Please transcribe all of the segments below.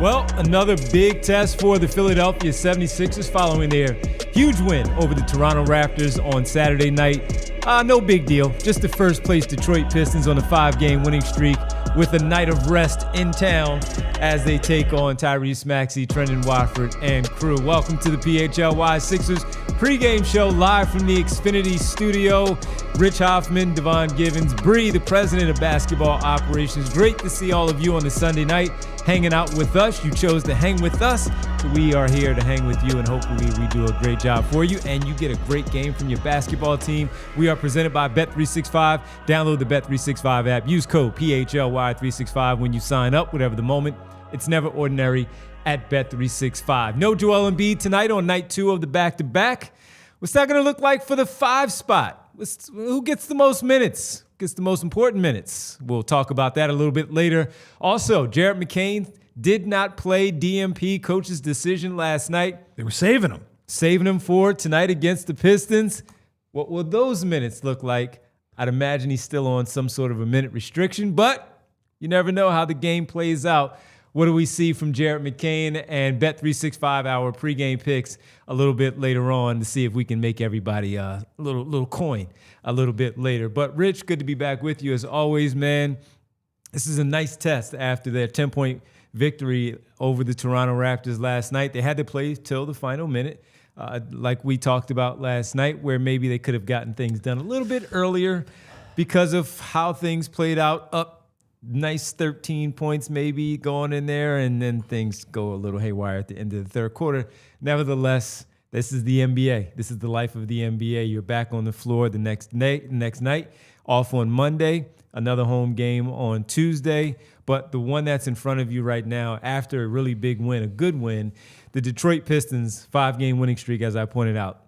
Well, another big test for the Philadelphia 76ers following their huge win over the Toronto Raptors on Saturday night. No big deal. Just the first place Detroit Pistons on a 5-game winning streak with a night of rest in town as they take on Tyrese Maxey, Trendon Watford, and crew. Welcome to the PHLY Sixers pregame show live from the Xfinity studio. Rich Hoffman, Devon Givens, Bree, the president of basketball operations. Great to see all of you on the Sunday night hanging out with us. You chose to hang with us, so we are here to hang with you, and hopefully we do a great job for you, and you get a great game from your basketball team. We are presented by Bet365. Download the Bet365 app. Use code PHLY365 when you sign up, whatever the moment. It's never ordinary at Bet365. No Joel Embiid tonight on night 2 of the back-to-back. What's that going to look like for the 5 spot? Who gets the most minutes? Gets the most important minutes? We'll talk about that a little bit later. Also, Jared McCain did not play. DMP coach's decision last night. They were saving him. Saving him for tonight against the Pistons. What will those minutes look like? I'd imagine he's still on some sort of a minute restriction, but you never know how the game plays out. What do we see from Jared McCain and Bet365, our pregame picks, a little bit later on to see if we can make everybody a little coin a little bit later. But, Rich, good to be back with you as always, man. This is a nice test after their 10-point victory over the Toronto Raptors last night. They had to play till the final minute, like we talked about last night, where maybe they could have gotten things done a little bit earlier because of how things played out up. Nice 13 points maybe going in there, and then things go a little haywire at the end of the third quarter. Nevertheless, this is the NBA. This is the life of the NBA. You're back on the floor the next night, off on Monday, another home game on Tuesday. But the one that's in front of you right now, after a really big win, a good win, the Detroit Pistons 5-game winning streak, as I pointed out,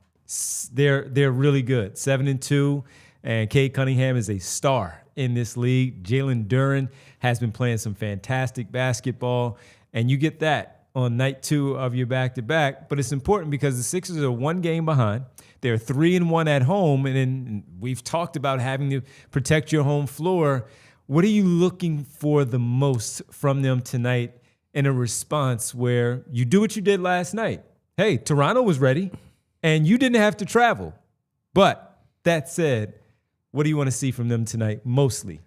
they're really good, 7-2, and Cade Cunningham is a star in this league. Jalen Duren has been playing some fantastic basketball, and you get that on night 2 of your back-to-back. But it's important because the Sixers are 1 game behind. They're 3-1 at home, and then we've talked about having to protect your home floor. What are you looking for the most from them tonight in a response where you do what you did last night? Hey, Toronto was ready, and you didn't have to travel. But that said, what do you want to see from them tonight, mostly?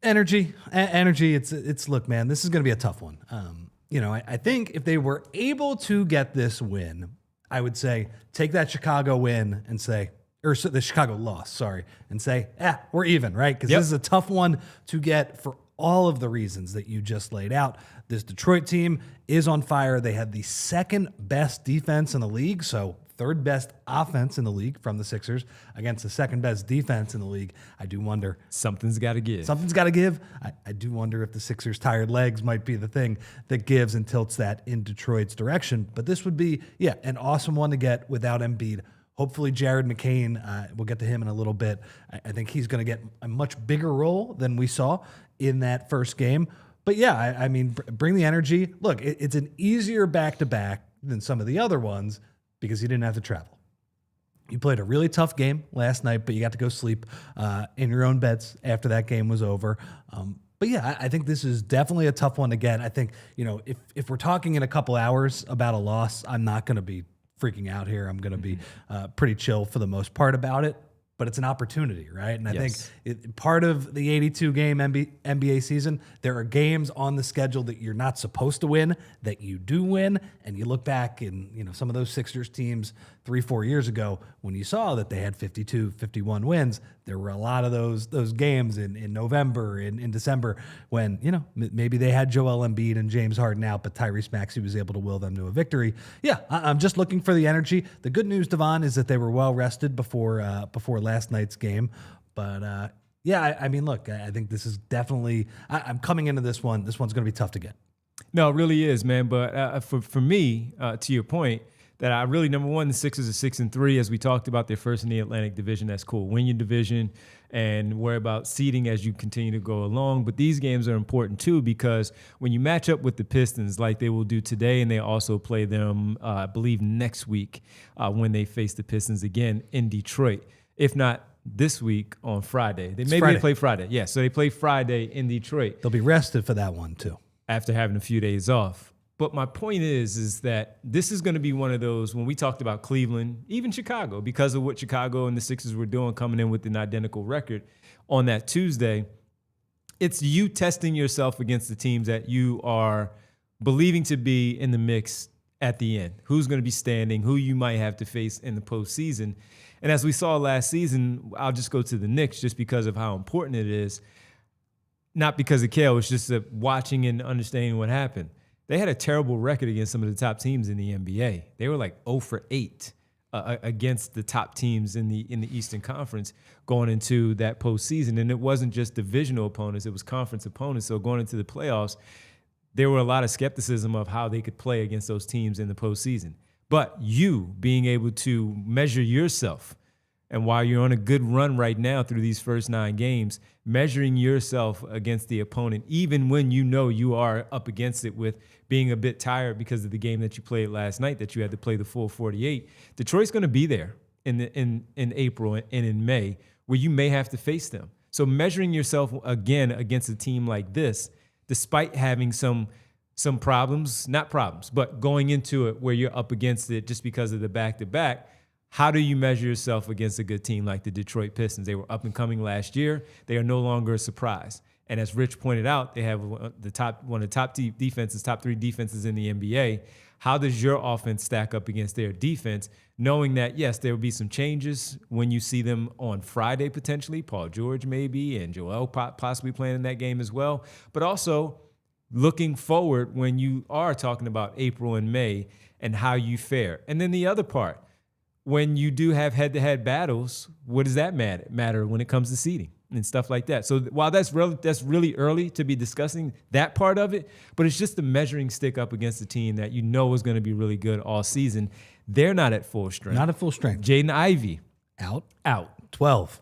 Energy. It's look, man, this is going to be a tough one. I think if they were able to get this win, I would say take that Chicago win and say, or the Chicago loss, sorry, and say, we're even, right? Because This is a tough one to get for all of the reasons that you just laid out. This Detroit team is on fire. They had the 2nd best defense in the league, so 3rd best offense in the league from the Sixers against the 2nd best defense in the league. I do wonder. Something's got to give. Something's got to give. I do wonder if the Sixers' tired legs might be the thing that gives and tilts that in Detroit's direction. But this would be, an awesome one to get without Embiid. Hopefully Jared McCain, we'll get to him in a little bit. I think he's going to get a much bigger role than we saw in that first game. But I mean, bring the energy. Look, it's an easier back-to-back than some of the other ones, because you didn't have to travel. You played a really tough game last night, but you got to go sleep in your own beds after that game was over. I think this is definitely a tough one again. I think, if we're talking in a couple hours about a loss, I'm not going to be freaking out here. I'm going to be pretty chill for the most part about it. But it's an opportunity, right? And I think part of the 82-game NBA season, there are games on the schedule that you're not supposed to win, that you do win. And you look back in some of those Sixers teams 3-4 years ago, when you saw that they had 52, 51 wins, there were a lot of those games in November, in December, when maybe they had Joel Embiid and James Harden out, but Tyrese Maxey was able to will them to a victory. I'm just looking for the energy. The good news, Devon, is that they were well rested before last night's game. But I mean, look, I think this is definitely. I'm coming into this one. This one's going to be tough to get. No, it really is, man. But for me, to your point, that I really, number one, the Sixers are 6-3, as we talked about. They're first in the Atlantic Division. That's cool. Win your division and worry about seeding as you continue to go along. But these games are important too, because when you match up with the Pistons like they will do today, and they also play them, I believe, next week when they face the Pistons again in Detroit. If not this week on Friday. They play Friday. Yeah, so they play Friday in Detroit. They'll be rested for that one too. after having a few days off. But my point is that this is going to be one of those, when we talked about Cleveland, even Chicago, because of what Chicago and the Sixers were doing, coming in with an identical record on that Tuesday, it's you testing yourself against the teams that you are believing to be in the mix at the end. Who's going to be standing, who you might have to face in the postseason. And as we saw last season, I'll just go to the Knicks just because of how important it is. Not because of Kale, it's just watching and understanding what happened. They had a terrible record against some of the top teams in the NBA. They were like 0 for 8 against the top teams in the Eastern Conference going into that postseason. And it wasn't just divisional opponents, it was conference opponents. So going into the playoffs, there were a lot of skepticism of how they could play against those teams in the postseason. But you being able to measure yourself, and while you're on a good run right now through these first 9 games, measuring yourself against the opponent, even when you know you are up against it with being a bit tired because of the game that you played last night, that you had to play the full 48. Detroit's going to be there in April and in May where you may have to face them. So measuring yourself again against a team like this, despite having some problems, not problems, but going into it where you're up against it just because of the back-to-back, how do you measure yourself against a good team like the Detroit Pistons? They were up and coming last year. They are no longer a surprise. And as Rich pointed out, they have one of the top 3 defenses in the NBA. How does your offense stack up against their defense, knowing that, yes, there will be some changes when you see them on Friday potentially, Paul George maybe, and Joel possibly playing in that game as well, but also looking forward when you are talking about April and May and how you fare. And then the other part, when you do have head-to-head battles, what does that matter when it comes to seeding and stuff like that? So while that's really early to be discussing that part of it, but it's just the measuring stick up against a team that you know is going to be really good all season. They're not at full strength. Not at full strength. Jaden Ivey. Out. 12.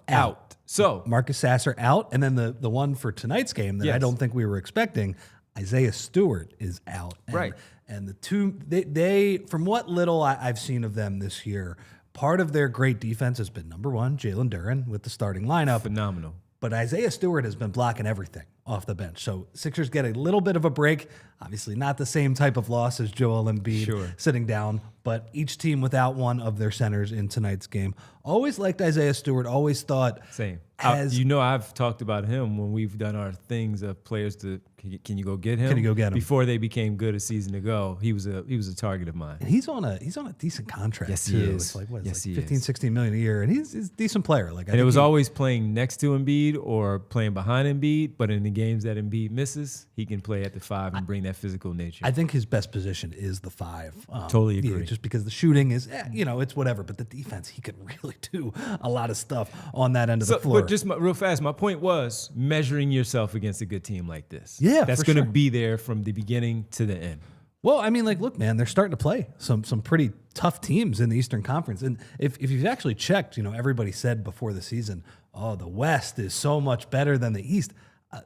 Out. So Marcus Sasser out. And then the one for tonight's game that I don't think we were expecting, Isaiah Stewart is out. Right. And the two, they from what little I've seen of them this year, part of their great defense has been, number one, Jalen Duren with the starting lineup. Phenomenal. But Isaiah Stewart has been blocking everything off the bench. So Sixers get a little bit of a break. Obviously not the same type of loss as Joel Embiid sitting down, but each team without one of their centers in tonight's game. Always liked Isaiah Stewart, always thought. Same. I've talked about him when we've done our things of players to, can you go get him? Can you go get him? Before they became good a season ago, he was a target of mine. And he's on a decent contract. Yes, too. he is. It's like, what, yes, like 15, 16 million a year. And he's a decent player. And it was always playing next to Embiid or playing behind Embiid, but in the games that Embiid misses, he can play at the 5 and bring that physical nature. I think his best position is the 5. Totally agree. Just because the shooting is, it's whatever. But the defense, he could really do a lot of stuff on that end of the floor. But just real fast, my point was measuring yourself against a good team like this. Yeah, that's going to be there from the beginning to the end. Well, I mean, look, man, they're starting to play some pretty tough teams in the Eastern Conference. And if you've actually checked, everybody said before the season, oh, the West is so much better than the East.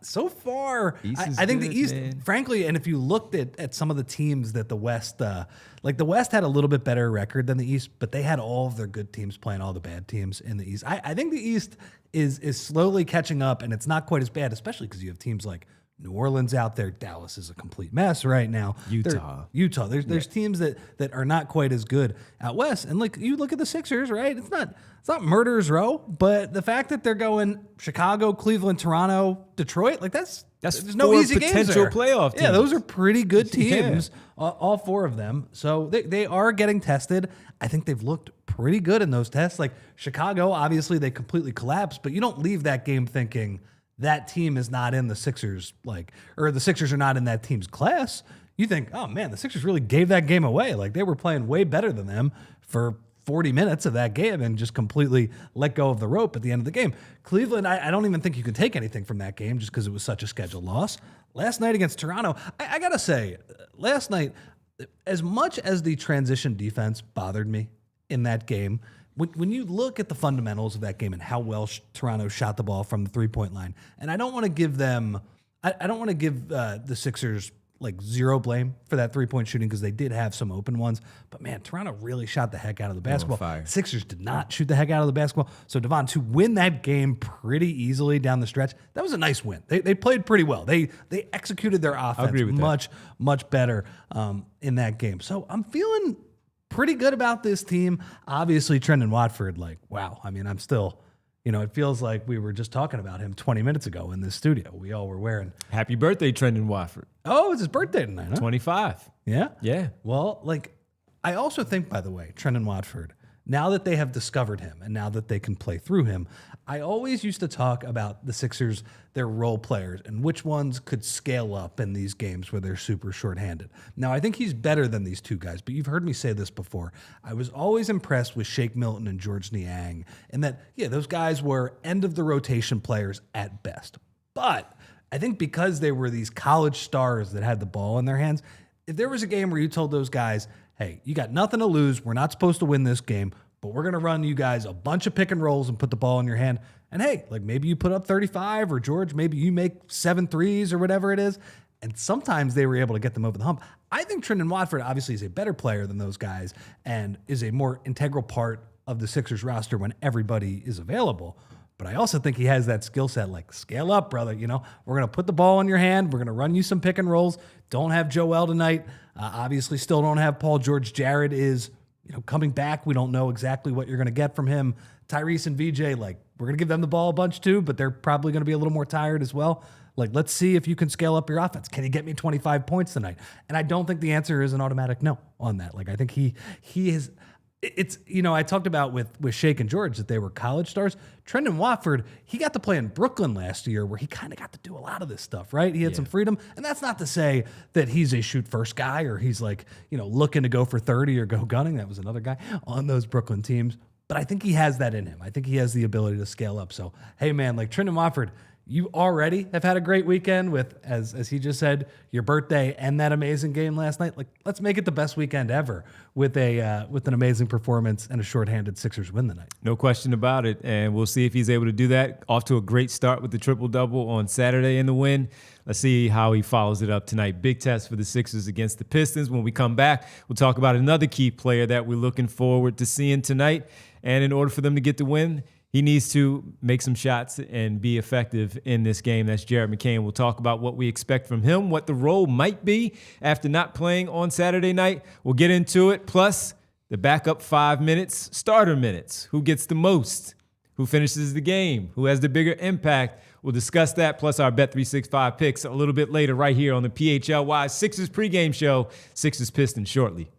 So far, I think the East, man. Frankly, and if you looked at some of the teams that the West, the West had a little bit better record than the East, but they had all of their good teams playing all the bad teams in the East. I think the East is slowly catching up, and it's not quite as bad, especially because you have teams like New Orleans out there. Dallas is a complete mess right now. Utah. There's teams that are not quite as good out West. And you look at the Sixers, right? It's not murderer's row, but the fact that they're going Chicago, Cleveland, Toronto, Detroit, there's no easy games there. Potential playoff teams. Yeah, those are pretty good teams, all 4 of them. So they are getting tested. I think they've looked pretty good in those tests. Like Chicago, obviously they completely collapsed, but you don't leave that game thinking that team is not in the Sixers, or the Sixers are not in that team's class. You think, oh man, the Sixers really gave that game away. They were playing way better than them for 40 minutes of that game and just completely let go of the rope at the end of the game. Cleveland, I don't even think you can take anything from that game just because it was such a scheduled loss. Last night against Toronto, I got to say, last night, as much as the transition defense bothered me in that game, when you look at the fundamentals of that game and how well Toronto shot the ball from the 3-point line, and I don't want to give them, I don't want to give the Sixers like zero blame for that 3-point shooting because they did have some open ones. But man, Toronto really shot the heck out of the basketball. fire. Sixers did not shoot the heck out of the basketball. So Devon, to win that game pretty easily down the stretch, that was a nice win. They played pretty well. They executed their offense much better in that game. So I'm feeling pretty good about this team. Obviously, Trendon Watford, like, wow. I mean, I'm still... it feels like we were just talking about him 20 minutes ago in this studio. We all were wearing. Happy birthday, Trendon Watford. Oh, it's his birthday tonight, huh? 25. Yeah? Yeah. Well, like, I also think, by the way, Trendon Watford, now that they have discovered him and now that they can play through him, I always used to talk about the Sixers, their role players, and which ones could scale up in these games where they're super shorthanded. Now, I think he's better than these two guys, but you've heard me say this before. I was always impressed with Shake Milton and George Niang, and that, those guys were end-of-the-rotation players at best. But I think because they were these college stars that had the ball in their hands, if there was a game where you told those guys, hey, you got nothing to lose, we're not supposed to win this game, but we're going to run you guys a bunch of pick and rolls and put the ball in your hand. And hey, like maybe you put up 35 or George, maybe you make 7 threes or whatever it is. And sometimes they were able to get them over the hump. I think Trendon Watford obviously is a better player than those guys and is a more integral part of the Sixers roster when everybody is available. But I also think he has that skill set, like scale up, brother. We're going to put the ball in your hand. We're going to run you some pick and rolls. Don't have Joel tonight. Obviously still don't have Paul George. Jared is, coming back. We don't know exactly what you're going to get from him. Tyrese and VJ, like, we're going to give them the ball a bunch too, but they're probably going to be a little more tired as well. Like, let's see if you can scale up your offense. Can you get me 25 points tonight? And I don't think the answer is an automatic no on that. Like, I think he is... It's, I talked about with Shake and George that they were college stars. Trendon Watford, he got to play in Brooklyn last year where he kind of got to do a lot of this stuff, right? He had some freedom. And that's not to say that he's a shoot first guy or he's like, looking to go for 30 or go gunning. That was another guy on those Brooklyn teams. But I think he has that in him. I think he has the ability to scale up. So, hey, man, like Trendon Watford, you already have had a great weekend with, as he just said, your birthday and that amazing game last night. Like, let's make it the best weekend ever with an amazing performance and a shorthanded Sixers win tonight. No question about it, and we'll see if he's able to do that. Off to a great start with the triple-double on Saturday in the win. Let's see how he follows it up tonight. Big test for the Sixers against the Pistons. When we come back, we'll talk about another key player that we're looking forward to seeing tonight. And in order for them to get the win, he needs to make some shots and be effective in this game. That's Jared McCain. We'll talk about what we expect from him, what the role might be after not playing on Saturday night. We'll get into it. Plus, the backup 5 minutes, starter minutes. Who gets the most? Who finishes the game? Who has the bigger impact? We'll discuss that, plus our Bet365 picks a little bit later right here on the PHLY Sixers pregame show. Sixers Pistons shortly.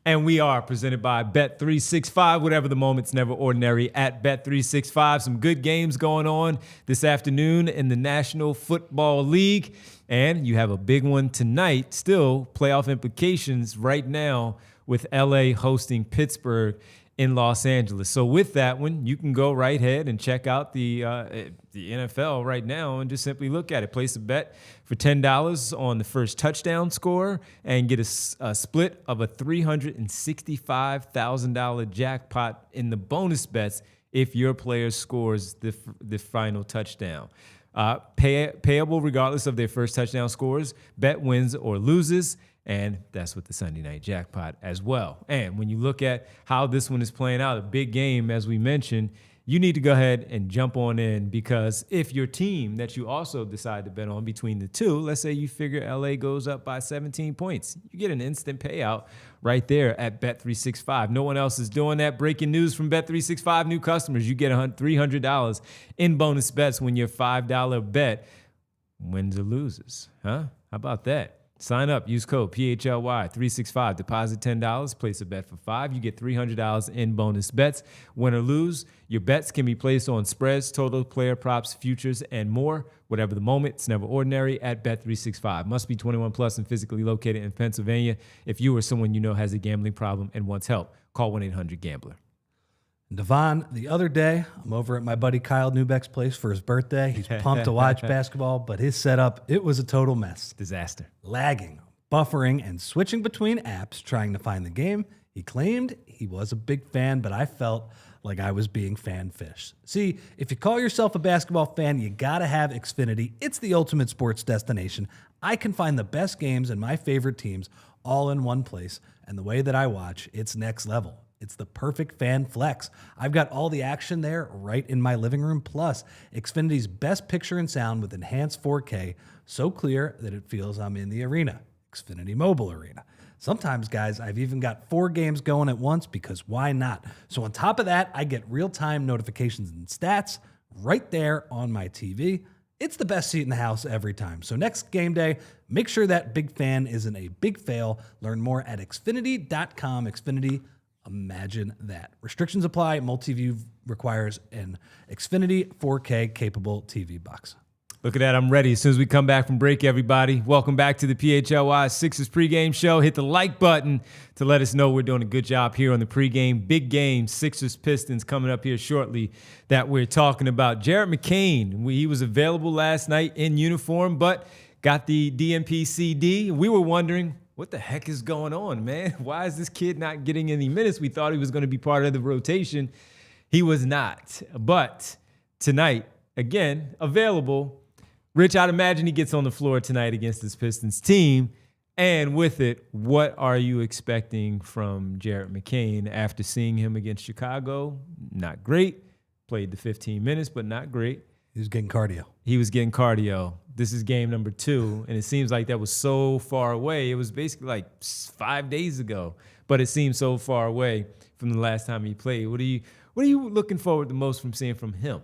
And we are presented by Bet365. Whatever the moment's never ordinary at Bet365. Some good games going on this afternoon in the National Football League. And you have a big one tonight. Still, playoff implications right now with LA hosting Pittsburgh in Los Angeles. So with that one, you can go right ahead and check out the NFL right now and just simply look at it. Place a bet for $10 on the first touchdown score and get a split of a $365,000 jackpot in the bonus bets if your player scores the final touchdown. Payable regardless of their first touchdown scores, bet wins or loses. And that's with the Sunday night jackpot as well. And when you look at how this one is playing out, a big game, as we mentioned, you need to go ahead and jump on in, because if your team that you also decide to bet on between the two, let's say you figure LA goes up by 17 points, you get an instant payout right there at Bet365. No one else is doing that. Breaking news from Bet365 new customers, you get $300 in bonus bets when your $5 bet wins or loses. How about that? Sign up, use code PHLY365, deposit $10, place a bet for $5. You get $300 in bonus bets. Win or lose, your bets can be placed on spreads, total, player props, futures, and more. Whatever the moment, it's never ordinary at Bet365. Must be 21 plus and physically located in Pennsylvania. If you or someone you know has a gambling problem and wants help, call 1-800-GAMBLER. Devon, the other day, I'm over at my buddy Kyle Neubeck's place for his birthday. He's pumped to watch basketball, but his setup, it was a total mess. Disaster. Lagging, buffering, and switching between apps trying to find the game. He claimed he was a big fan, but I felt like I was being fan-fished. See, if you call yourself a basketball fan, you gotta have Xfinity. It's the ultimate sports destination. I can find the best games and my favorite teams all in one place. And the way that I watch, it's next level. It's the perfect fan flex. I've got all the action there right in my living room. Plus, Xfinity's best picture and sound with enhanced 4K, so clear that it feels I'm in the arena. Xfinity Mobile Arena. Sometimes, guys, I've even got 4 games going at once because why not? So on top of that, I get real-time notifications and stats right there on my TV. It's the best seat in the house every time. So next game day, make sure that big fan isn't a big fail. Learn more at Xfinity.com. Xfinity, imagine that. Restrictions apply. Multi-view requires an Xfinity 4K capable TV box. Look at that. I'm ready. As soon as we come back from break, everybody, welcome back to the PHLY Sixers pregame show. Hit the like button to let us know we're doing a good job here on the pregame. Big game, Sixers Pistons coming up here shortly that we're talking about. Jared McCain, he was available last night in uniform, but got the DNP CD. We were wondering, what the heck is going on, man? Why is this kid not getting any minutes? We thought he was going to be part of the rotation. He was not. But tonight, again, available. Rich, I'd imagine he gets on the floor tonight against this Pistons team. And with it, what are you expecting from Jared McCain after seeing him against Chicago? Not great. Played the 15 minutes, but not great. He was getting cardio. He was getting cardio. This is game number 2, and it seems like that was so far away. It was basically like 5 days ago, but it seems so far away from the last time he played. What are you looking forward to most from seeing from him?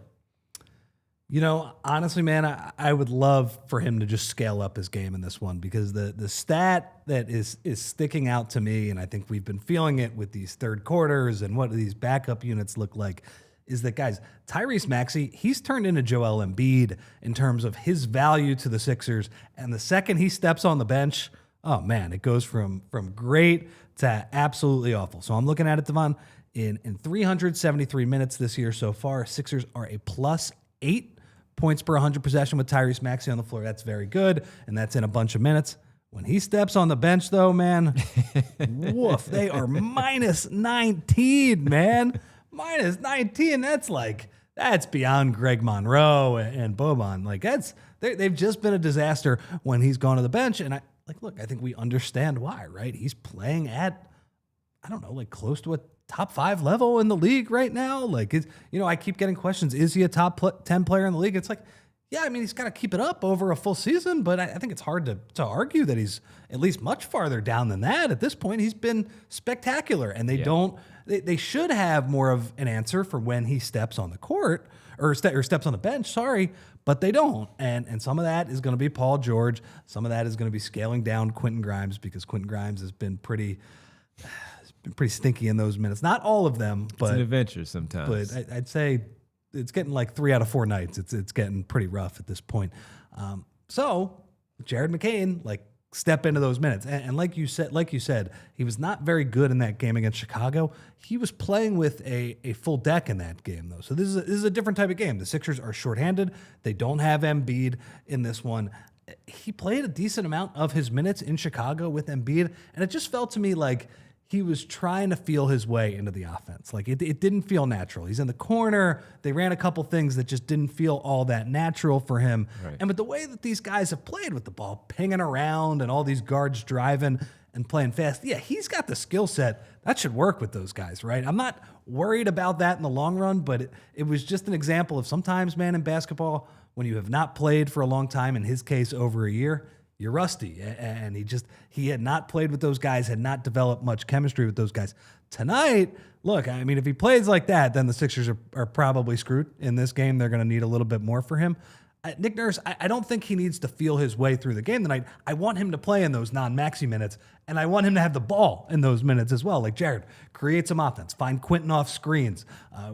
You know, honestly, man, I would love for him to just scale up his game in this one because the stat that is sticking out to me, and I think we've been feeling it with these third quarters and what these backup units look like, is that, guys, Tyrese Maxey, he's turned into Joel Embiid in terms of his value to the Sixers. And the second he steps on the bench, oh, man, it goes from great to absolutely awful. So I'm looking at it, Devon, in 373 minutes this year so far, Sixers are a +8 points per 100 possession with Tyrese Maxey on the floor. That's very good, and that's in a bunch of minutes. When he steps on the bench, though, man, woof, they are -19, man. -19, that's beyond Greg Monroe and Boban. Like, they've just been a disaster when he's gone to the bench. And I think we understand why, right? He's playing at, I don't know, like close to a top 5 level in the league right now. Like, I keep getting questions. Is he a top 10 player in the league? It's like, yeah, I mean, he's got to keep it up over a full season, but I think it's hard to argue that he's at least much farther down than that. At this point, he's been spectacular, and they should have more of an answer for when he steps on the court or steps on the bench, but they don't. And some of that is going to be Paul George. Some of that is going to be scaling down Quentin Grimes because Quentin Grimes has been pretty stinky in those minutes. Not all of them, but it's an adventure sometimes. But I'd say it's getting like 3 out of 4 nights. It's getting pretty rough at this point. So Jared McCain, step into those minutes. And like you said, he was not very good in that game against Chicago. He was playing with a full deck in that game, though. So this is a different type of game. The Sixers are shorthanded. They don't have Embiid in this one. He played a decent amount of his minutes in Chicago with Embiid, and it just felt to me like he was trying to feel his way into the offense. Like, it didn't feel natural. He's in the corner. They ran a couple things that just didn't feel all that natural for him. Right. And with the way that these guys have played with the ball, pinging around and all these guards driving and playing fast, yeah, he's got the skill set. That should work with those guys, right? I'm not worried about that in the long run, but it was just an example of sometimes, man, in basketball, when you have not played for a long time, in his case, over a year, you're rusty. And he had not played with those guys, had not developed much chemistry with those guys. Tonight, look, I mean, if he plays like that, then the Sixers are probably screwed in this game. They're going to need a little bit more for him. Nick Nurse, I don't think he needs to feel his way through the game tonight. I want him to play in those non-Maxey minutes, and I want him to have the ball in those minutes as well. Like Jared, create some offense. Find Quentin off screens.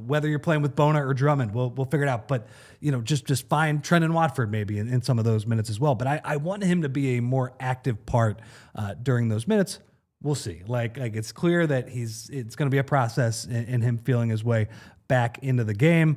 Whether you're playing with Bona or Drummond, we'll figure it out. But, just find Trendon Watford maybe in some of those minutes as well. But I want him to be a more active part during those minutes. We'll see. Like it's clear that it's going to be a process in him feeling his way back into the game.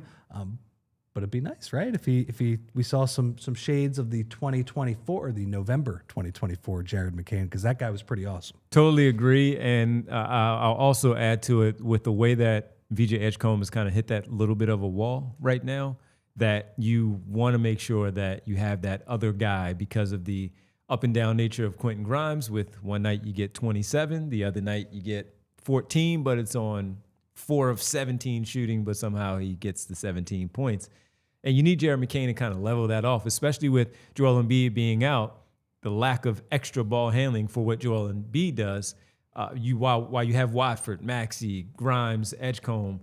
But it'd be nice, right? If we saw some shades of the 2024, the November 2024 Jared McCain, because that guy was pretty awesome. Totally agree. And I'll also add to it with the way that VJ Edgecombe has kind of hit that little bit of a wall right now, that you want to make sure that you have that other guy because of the up and down nature of Quentin Grimes. With one night you get 27, the other night you get 14, but it's on 4 of 17 shooting, but somehow he gets the 17 points. And you need Jared McCain to kind of level that off, especially with Joel Embiid being out. The lack of extra ball handling for what Joel Embiid does. While you have Watford, Maxey, Grimes, Edgecombe,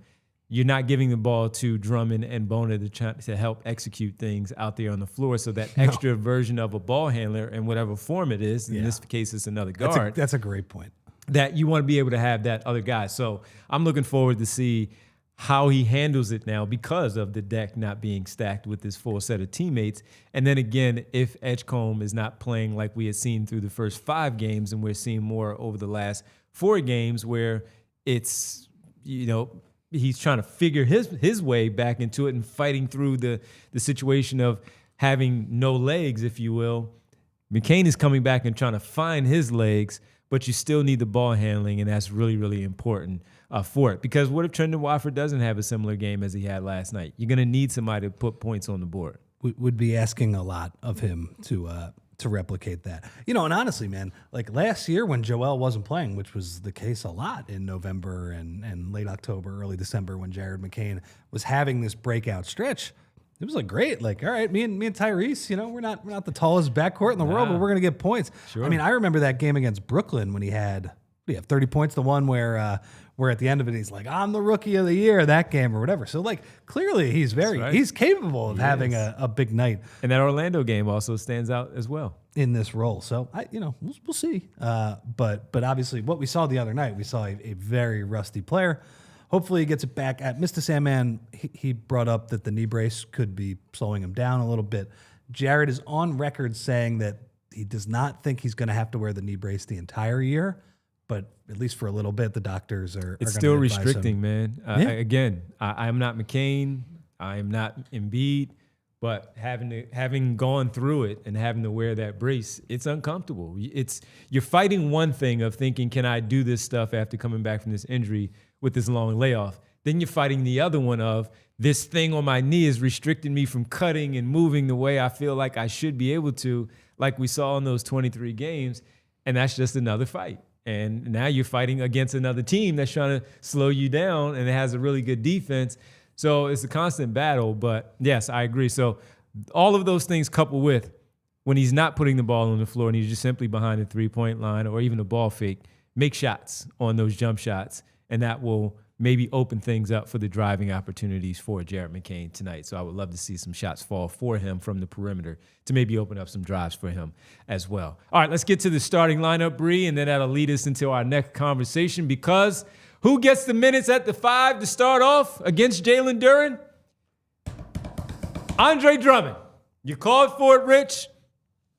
you're not giving the ball to Drummond and Bona to help execute things out there on the floor. So that extra version of a ball handler in whatever form it is, in this case it's another guard. That's a great point. That you want to be able to have that other guy. So I'm looking forward to see how he handles it now because of the deck not being stacked with this full set of teammates. And then again, if Edgecombe is not playing like we had seen through the first 5 games, and we're seeing more over the last 4 games where it's, he's trying to figure his way back into it and fighting through the situation of having no legs, if you will. McCain is coming back and trying to find his legs, but you still need the ball handling, and that's really, really important for it. Because what if Trendon Watford doesn't have a similar game as he had last night? You're going to need somebody to put points on the board. Would be asking a lot of him to replicate that. And honestly, man, like last year when Joel wasn't playing, which was the case a lot in November and late October, early December, when Jared McCain was having this breakout stretch, it was like great. Like, all right, me and Tyrese, we're not the tallest backcourt in the world, but we're gonna get points. Sure. I mean, I remember that game against Brooklyn when he had 30 points. The one where at the end of it, he's like, I'm the rookie of the year, that game or whatever. So like clearly he's he's capable of having a big night. And that Orlando game also stands out as well in this role. So we'll see. But obviously what we saw the other night, we saw a very rusty player. Hopefully he gets it back. At Mr. Sandman, he brought up that the knee brace could be slowing him down a little bit. Jared is on record saying that he does not think he's going to have to wear the knee brace the entire year, but at least for a little bit, the doctors are. It's still restricting, him. Man. Again, I am not McCain. I am not Embiid. But having gone through it and having to wear that brace, it's uncomfortable. You're fighting one thing of thinking, can I do this stuff after coming back from this injury with this long layoff? Then you're fighting the other one of this thing on my knee is restricting me from cutting and moving the way I feel like I should be able to, like we saw in those 23 games. And that's just another fight. And now you're fighting against another team that's trying to slow you down and it has a really good defense. So it's a constant battle, but yes, I agree. So all of those things coupled with when he's not putting the ball on the floor and he's just simply behind the three-point line or even a ball fake, make shots on those jump shots, and that will maybe open things up for the driving opportunities for Jared McCain tonight. So I would love to see some shots fall for him from the perimeter to maybe open up some drives for him as well. All right, let's get to the starting lineup, Bree, and then that'll lead us into our next conversation because who gets the minutes at the 5 to start off against Jalen Duren? Andre Drummond. You called for it, Rich.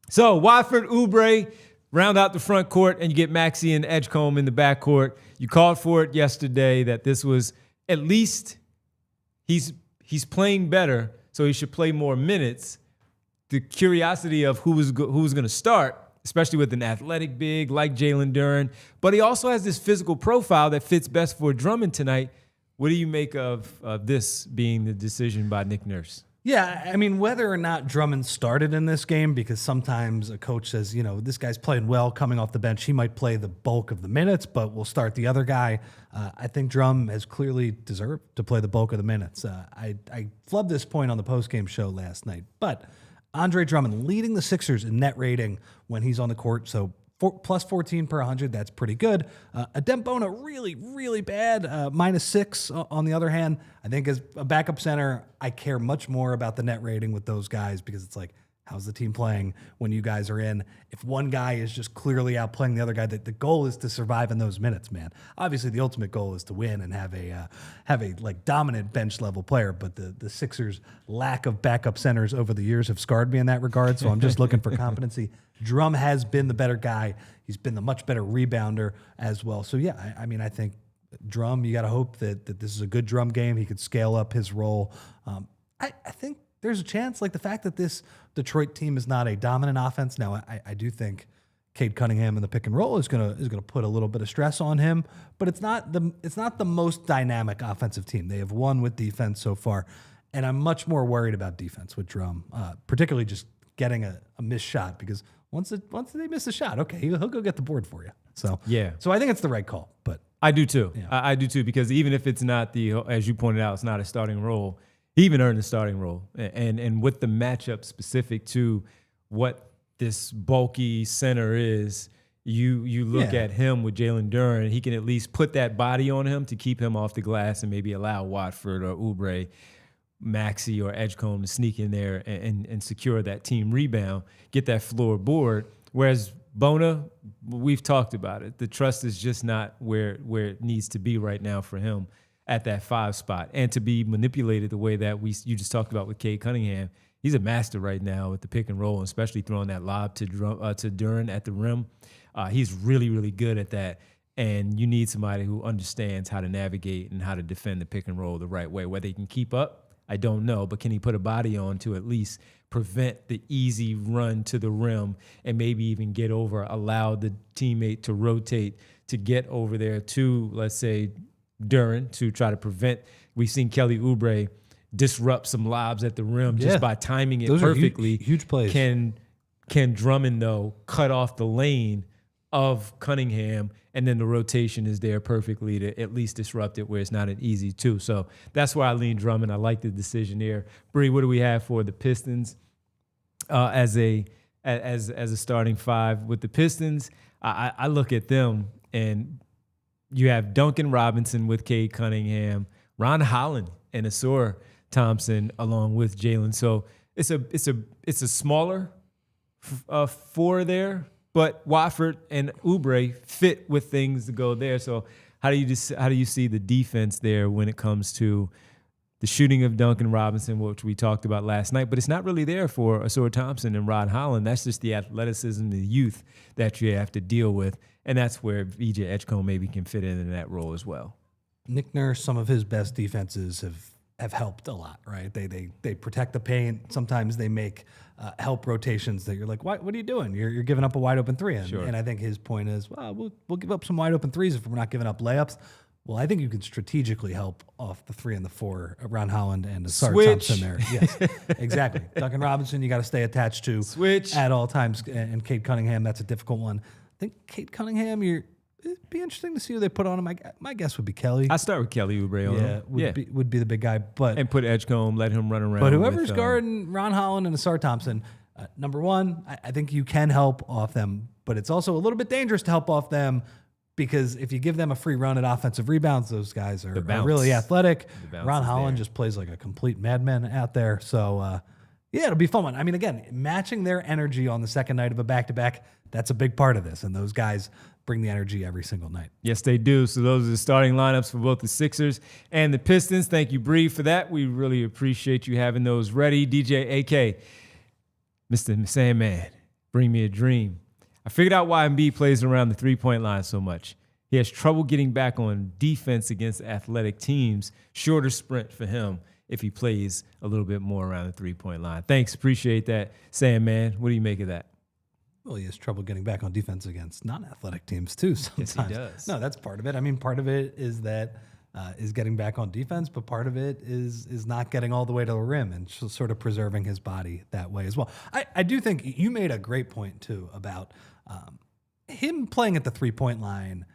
So Watford, Oubre round out the front court, and you get Maxey and Edgecombe in the backcourt. You called for it yesterday that this was at least he's playing better, so he should play more minutes. The curiosity of who was going to start, especially with an athletic big like Jalen Duren. But he also has this physical profile that fits best for Drummond tonight. What do you make of this being the decision by Nick Nurse? Yeah, I mean, whether or not Drummond started in this game, because sometimes a coach says, this guy's playing well coming off the bench. He might play the bulk of the minutes, but we'll start the other guy. I think Drum has clearly deserved to play the bulk of the minutes. I flubbed this point on the postgame show last night, but Andre Drummond leading the Sixers in net rating when he's on the court, so plus 14 per 100, that's pretty good. Adem Bona really, really bad, -6 on the other hand. I think as a backup center, I care much more about the net rating with those guys because it's like, how's the team playing when you guys are in? If one guy is just clearly outplaying the other guy, the goal is to survive in those minutes, man. Obviously, the ultimate goal is to win and have a like dominant bench level player. But the Sixers' lack of backup centers over the years have scarred me in that regard. So I'm just looking for competency. Drum has been the better guy. He's been the much better rebounder as well. So yeah, I mean, I think Drum. You got to hope that this is a good Drum game. He could scale up his role. I think there's a chance, like the fact that this Detroit team is not a dominant offense. Now, I do think Cade Cunningham in the pick and roll is gonna put a little bit of stress on him, but it's not the most dynamic offensive team. They have won with defense so far, and I'm much more worried about defense with Drum, particularly just getting a missed shot, because once they miss a shot, okay, he'll go get the board for you. So yeah, so I think it's the right call, but I do too. Yeah. I do too, because even if it's not as you pointed out, it's not a starting role. He even earned a starting role, and with the matchup specific to what this bulky center is, you look at him with Jalen Duren, he can at least put that body on him to keep him off the glass and maybe allow Watford or Oubre, Maxey or Edgecombe to sneak in there and secure that team rebound, get that floor board. Whereas Bona, we've talked about it. The trust is just not where it needs to be right now for him at that 5 spot. And to be manipulated the way that you just talked about with Cade Cunningham, he's a master right now with the pick and roll, and especially throwing that lob to Duren at the rim. He's really, really good at that. And you need somebody who understands how to navigate and how to defend the pick and roll the right way. Whether he can keep up, I don't know, but can he put a body on to at least prevent the easy run to the rim and maybe even get over, allow the teammate to rotate to get over there to, let's say, Duren, to try to prevent. We've seen Kelly Oubre disrupt some lobs at the rim just by timing it perfectly. Huge plays. Can Drummond, though, cut off the lane of Cunningham, and then the rotation is there perfectly to at least disrupt it where it's not an easy two. So that's why I lean Drummond. I like the decision there. Bree, what do we have for the Pistons as a starting 5 with the Pistons? I look at them, and you have Duncan Robinson with Cade Cunningham, Ron Holland and Asur Thompson along with Jalen. So it's a smaller 4 there, but Watford and Oubre fit with things to go there. So how do you see the defense there when it comes to the shooting of Duncan Robinson, which we talked about last night, but it's not really there for Asur Thompson and Ron Holland. That's just the athleticism, the youth that you have to deal with, and that's where VJ Edgecombe maybe can fit in that role as well. Nick Nurse, some of his best defenses have helped a lot, right? They protect the paint. Sometimes they make help rotations that you're like, what are you doing? You're giving up a wide open 3. And I think his point is, well, we'll give up some wide open 3s if we're not giving up layups. Well, I think you can strategically help off the 3 and the 4 around Holland and Asur Thompson there. Yes, exactly. Duncan Robinson, you got to stay attached to at all times. And Cade Cunningham, that's a difficult one. I think Cade Cunningham, it'd be interesting to see who they put on him. My guess would be Kelly. I start with Kelly Oubre on him. Would be the big guy. And put Edgecombe, let him run around. But whoever's guarding Ron Holland and Asur Thompson, number one, I think you can help off them, but it's also a little bit dangerous to help off them, because if you give them a free run at offensive rebounds, those guys are really athletic. Ron Holland just plays like a complete madman out there. So, it'll be fun one. I mean, again, matching their energy on the second night of a back-to-back, that's a big part of this. And those guys bring the energy every single night. Yes, they do. So those are the starting lineups for both the Sixers and the Pistons. Thank you, Bree, for that. We really appreciate you having those ready. DJ AK, Mr. Sandman, bring me a dream. I figured out why Embiid plays around the three-point line so much. He has trouble getting back on defense against athletic teams. Shorter sprint for him if he plays a little bit more around the three-point line. Thanks. Appreciate that, Sandman. What do you make of that? Well, he has trouble getting back on defense against non-athletic teams too sometimes. Yes, he does. No, that's part of it. I mean, part of it is that is getting back on defense, but part of it is not getting all the way to the rim and sort of preserving his body that way as well. I do think you made a great point too about him playing at the three-point line.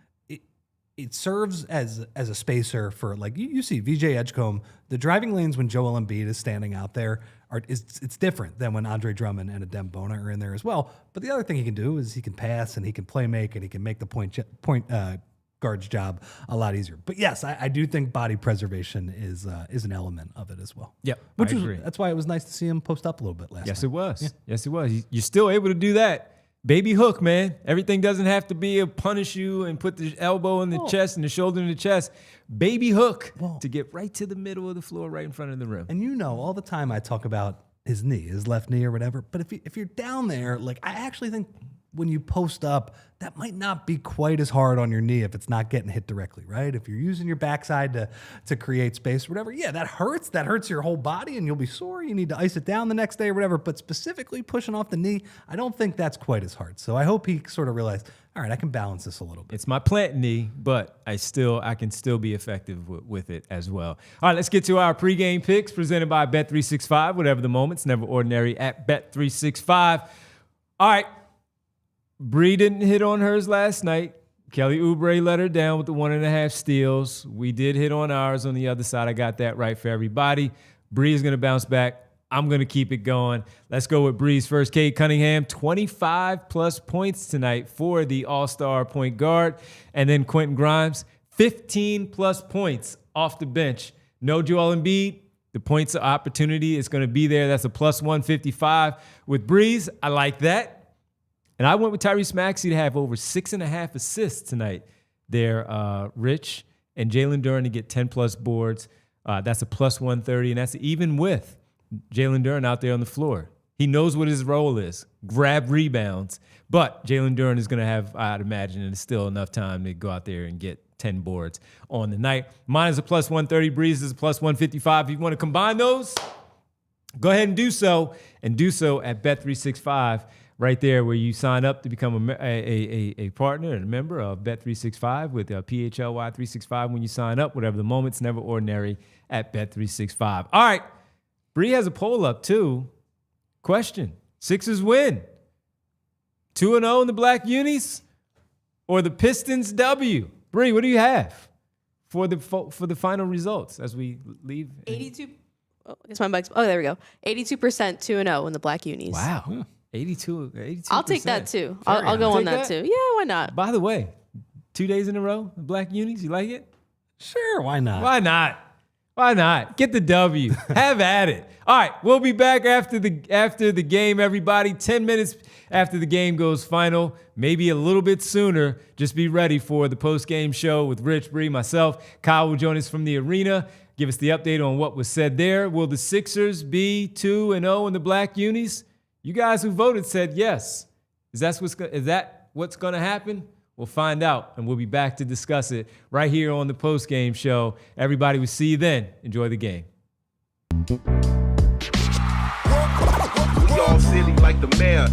It serves as a spacer for, like, you see VJ Edgecombe, the driving lanes when Joel Embiid is standing out there it's different than when Andre Drummond and Adem Bona are in there as well. But the other thing he can do is he can pass and he can play make and he can make the point guard's job a lot easier. But yes, I do think body preservation is an element of it as well. Yep, I agree. That's why it was nice to see him post up a little bit last night. Yes, it was. Yeah. Yes, it was. You're still able to do that. Baby hook, man. Everything doesn't have to be a punish you and put the elbow in the chest and the shoulder in the chest. Baby hook to get right to the middle of the floor, right in front of the rim. And all the time I talk about his knee, his left knee or whatever. But if you're down there, like, I actually think when you post up, that might not be quite as hard on your knee if it's not getting hit directly, right? If you're using your backside to create space or whatever, yeah, that hurts. That hurts your whole body and you'll be sore. You need to ice it down the next day or whatever. But specifically pushing off the knee, I don't think that's quite as hard. So I hope he sort of realized, all right, I can balance this a little bit. It's my plant knee, but I can still be effective with it as well. All right, let's get to our pregame picks presented by Bet365. Whatever the moment's never ordinary at Bet365. All right. Bree didn't hit on hers last night. Kelly Oubre let her down with the 1.5 steals. We did hit on ours on the other side. I got that right for everybody. Bree is going to bounce back. I'm going to keep it going. Let's go with Bree's first. Cade Cunningham, 25-plus points tonight for the all-star point guard. And then Quentin Grimes, 15-plus points off the bench. No Joel Embiid. The points of opportunity is going to be there. That's a plus 155 with Breeze. I like that. And I went with Tyrese Maxey to have over 6.5 assists tonight there, Rich, and Jalen Duren to get 10-plus boards. That's a plus 130, and that's even with Jalen Duren out there on the floor. He knows what his role is, grab rebounds. But Jalen Duren is going to have, I'd imagine, and it's still enough time to go out there and get 10 boards on the night. Mine is a plus 130. Breeze is a plus 155. If you want to combine those, go ahead and do so at Bet365. Right there where you sign up to become a partner and a member of Bet365 with PHLY 365 when you sign up, whatever the moment's never ordinary at Bet365. All right. Bree has a poll up too. Question. Sixers win. 2-0 in the Black Unis or the Pistons W? Bree, what do you have for the final results as we leave? 82. Oh, I guess my mic's. Oh, there we go. 82% 2-0 in the Black Unis. Wow. 82. I'll take that too. I'll go on that too. Yeah, why not? By the way, 2 days in a row, the Black Unis, you like it? Sure, why not? Why not? Why not? Get the W. Have at it. All right, we'll be back after the game, everybody. 10 minutes after the game goes final, maybe a little bit sooner. Just be ready for the post-game show with Rich, Bree, myself. Kyle will join us from the arena. Give us the update on what was said there. Will the Sixers be 2-0 in the Black Unis? You guys who voted said yes. Is that what's going to happen? We'll find out, and we'll be back to discuss it right here on the post-game show. Everybody, we'll see you then. Enjoy the game. We all silly like the mayor.